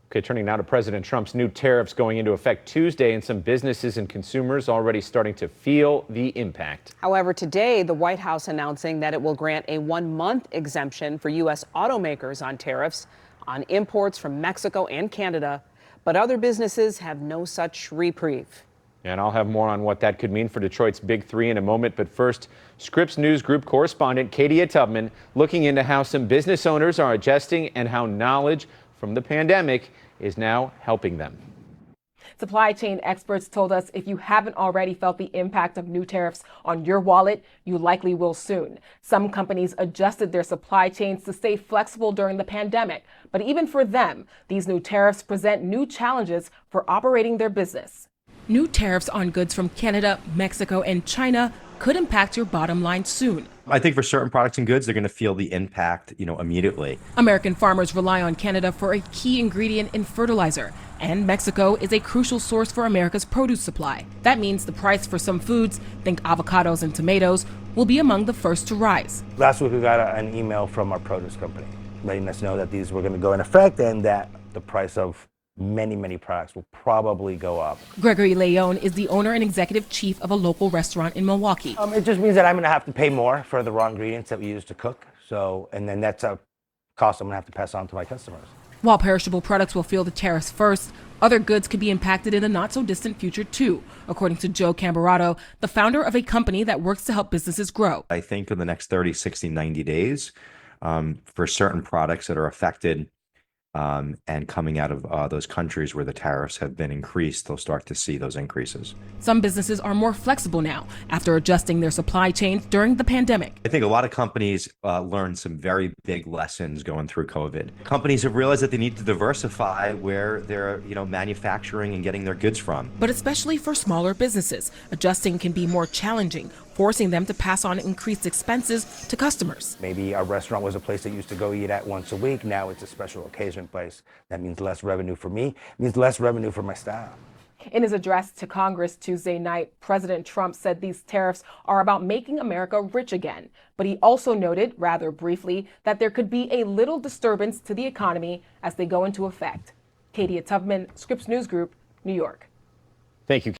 Okay, turning now to President Trump's new tariffs going into effect Tuesday, and some businesses and consumers already starting to feel the impact. However, today, the White House announcing that it will grant a 1-month exemption for U.S. automakers on tariffs on imports from Mexico and Canada. But other businesses have no such reprieve. And I'll have more on what that could mean for Detroit's Big Three in a moment. But first, Scripps News Group correspondent Katie Tubman looking into how some business owners are adjusting and how knowledge from the pandemic is now helping them. Supply chain experts told us if you haven't already felt the impact of new tariffs on your wallet, you likely will soon. Some companies adjusted their supply chains to stay flexible during the pandemic. But even for them, these new tariffs present new challenges for operating their business. New tariffs on goods from Canada, Mexico, and China could impact your bottom line soon. I think for certain products and goods, they're going to feel the impact, immediately. American farmers rely on Canada for a key ingredient in fertilizer, and Mexico is a crucial source for America's produce supply. That means the price for some foods, think avocados and tomatoes, will be among the first to rise. Last week we got an email from our produce company letting us know that these were going to go in effect and that the price of many products will probably go up. Gregory Leon is the owner and executive chief of a local restaurant in Milwaukee. It just means that I'm going to have to pay more for the raw ingredients that we use to cook. And then that's a cost I'm going to have to pass on to my customers. While perishable products will feel the tariffs first, other goods could be impacted in the not-so-distant future, too, according to Joe Cambarato, the founder of a company that works to help businesses grow. I think in the next 30, 60, 90 days, for certain products that are affected and coming out of those countries where the tariffs have been increased, they'll start to see those increases. Some businesses are more flexible now after adjusting their supply chains during the pandemic. I think a lot of companies learned some very big lessons going through COVID. Companies have realized that they need to diversify where they're, manufacturing and getting their goods from. But especially for smaller businesses, adjusting can be more challenging, forcing them to pass on increased expenses to customers. Maybe our restaurant was a place that used to go eat at once a week. Now it's a special occasion place. That means less revenue for me. It means less revenue for my staff. In his address to Congress Tuesday night, President Trump said these tariffs are about making America rich again. But he also noted, rather briefly, that there could be a little disturbance to the economy as they go into effect. Katie Tubman, Scripps News Group, New York. Thank you.